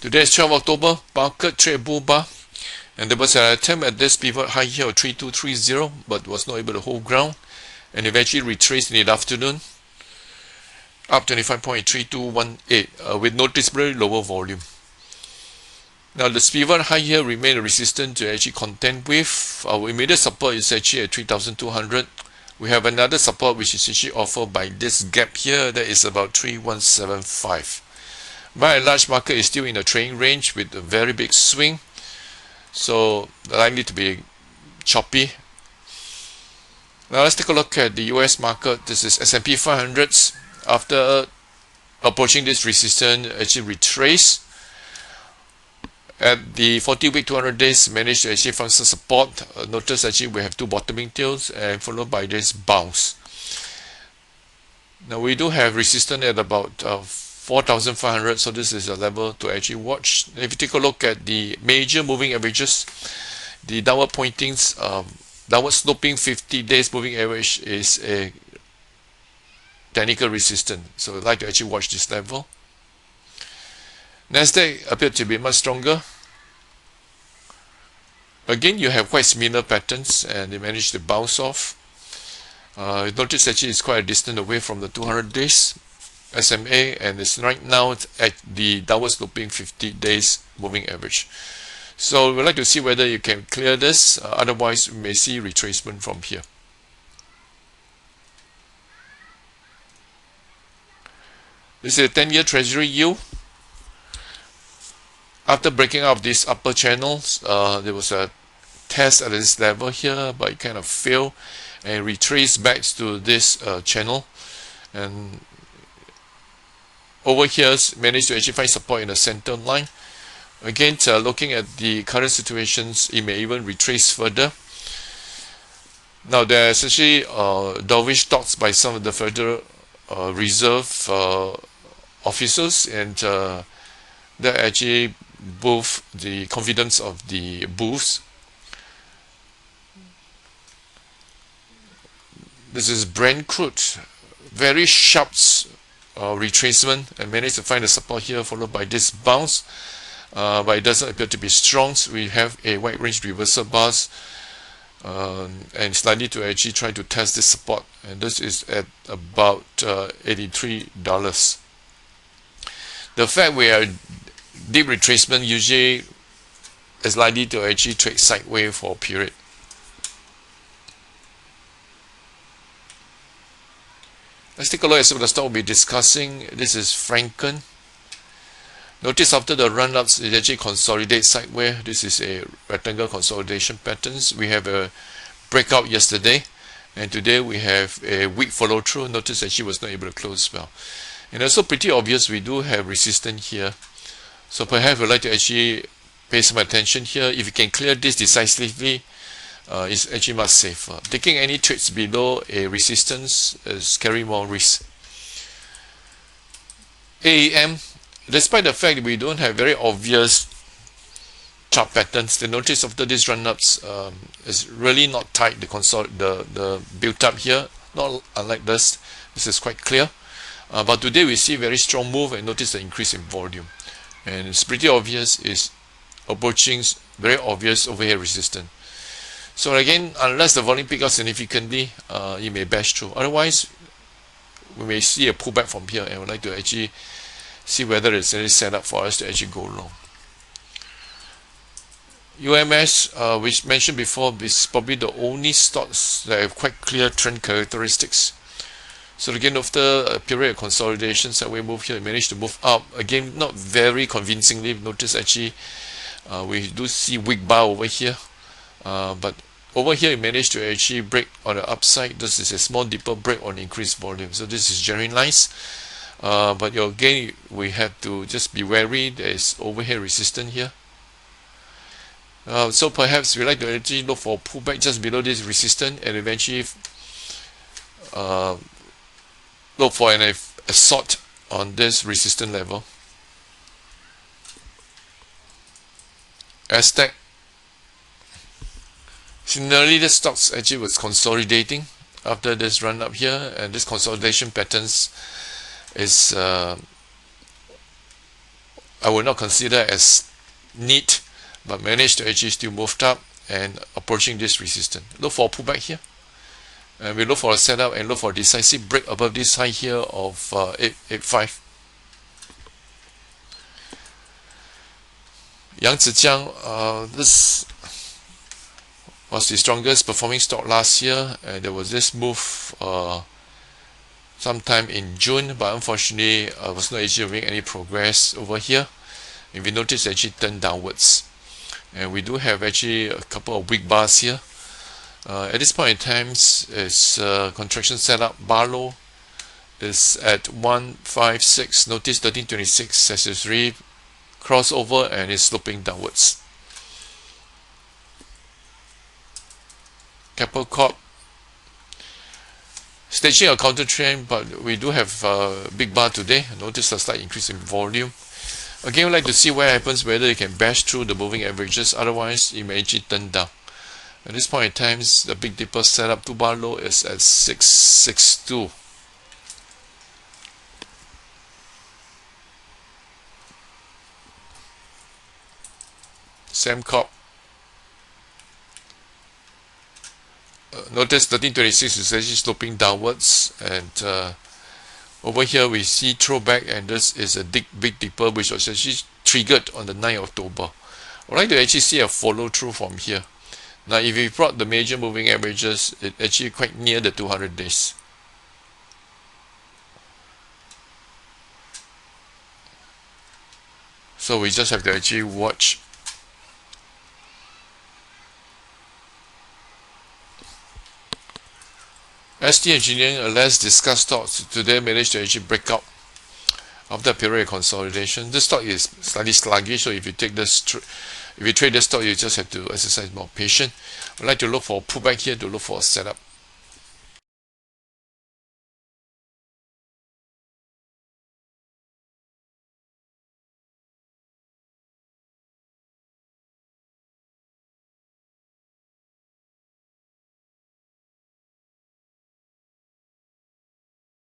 Today is 12 October, market trade bull bar, and there was an attempt at this pivot high here of 3230, but was not able to hold ground, and eventually retraced in the afternoon, up 25.3218 with noticeably lower volume. Now the pivot high here remained a resistance to actually contend with. Our immediate support is actually at 3200. We have another support which is actually offered by this gap here, that is about 3175. By and large, market is still in a trading range with a very big swing, so likely to be choppy. Now let's take a look at the US market. This is S&P 500s. After approaching this resistance, actually retrace at the 40-week 200 days, managed to actually find some support. Notice actually we have two bottoming tails and followed by this bounce. Now we do have resistance at about 4,500, so this is a level to actually watch. If you take a look at the major moving averages, the downward pointing, downward sloping 50 days moving average is a technical resistance, so I'd like to actually watch this level. Nasdaq appeared to be much stronger. Again, you have quite similar patterns, and they managed to bounce off. Notice actually it's quite a distance away from the 200 days SMA, and it's right now at the downward sloping 50 days moving average. So we'd like to see whether you can clear this, otherwise we may see retracement from here. This is a 10-year treasury yield. After breaking out of these upper channels, there was a test at this level here, but it kind of failed and retraced back to this channel, and over here managed to actually find support in the center line. Again, looking at the current situations, it may even retrace further. Now there are essentially dovish talks by some of the Federal Reserve officers, and that actually boost the confidence of the bulls. This is Brent crude, very sharp retracement, and managed to find the support here, followed by this bounce, but it doesn't appear to be strong. So we have a wide range reversal bars, and it's likely to actually try to test this support, and this is at about $83. The fact we are deep retracement usually is likely to actually trade sideways for a period. Let's take a look at some of the stock we'll be discussing. This is Franken. Notice after the run-ups, it actually consolidates sideways. This is a rectangle consolidation patterns. We have a breakout yesterday, and today we have a weak follow-through. Notice that she was not able to close well. And also pretty obvious, we do have resistance here. So perhaps we'd like to actually pay some attention here. If you can clear this decisively, it's actually much safer. Taking any trades below a resistance is carry more risk. AEM, despite the fact that we don't have very obvious chart patterns, the notice after these run-ups is really not tight. The built up here, not unlike this. This is quite clear. But today we see very strong move, and notice the increase in volume. And it's pretty obvious, is approaching very obvious overhead resistance. So again, unless the volume picks up significantly, you may bash through. Otherwise, we may see a pullback from here, and would like to actually see whether it's any setup for us to actually go long. UMS, which mentioned before, is probably the only stocks that have quite clear trend characteristics. So again, after a period of consolidation, sideways move here, it managed to move up. Again, not very convincingly. Notice actually we do see weak bar over here. But over here, it managed to actually break on the upside. This is a small deeper break on increased volume. So this is very nice. But again, we have to just be wary. There is overhead resistance here. So perhaps we like to actually look for a pullback just below this resistance, and eventually look for an assault on this resistance level. Aztec. Similarly, the stocks actually was consolidating after this run up here, and this consolidation patterns is I would not consider as neat, but managed to actually still moved up and approaching this resistance. Look for a pullback here, and we look for a setup and look for a decisive break above this high here of 885. Yang Zijiang, this was the strongest performing stock last year, and there was this move sometime in June, but unfortunately I was not able to make any progress over here. If you notice, it actually turned downwards, and we do have actually a couple of weak bars here. At this point in time, it's contraction setup. Bar low is at 156. Notice 1326 has a three crossover and is sloping downwards. Keppel Corp staging a counter trend, but we do have a big bar today. Notice a slight increase in volume. Again, we'd like to see what happens, whether it can bash through the moving averages. Otherwise, it may actually turn down. At this point in time, the Big Dipper setup 2-bar low is at 662. Samcorp. Notice 1326 is actually sloping downwards, and over here we see throwback, and this is a Big Dipper which was actually triggered on the 9th of October. I'd like to actually see a follow through from here. Now if we plot the major moving averages, it's actually quite near the 200 days. So we just have to actually watch. ST Engineering, a less discussed stock, today managed to actually break out after a period of consolidation. This stock is slightly sluggish, so if you take this, if you trade this stock, you just have to exercise more patience. I'd like to look for a pullback here to look for a setup.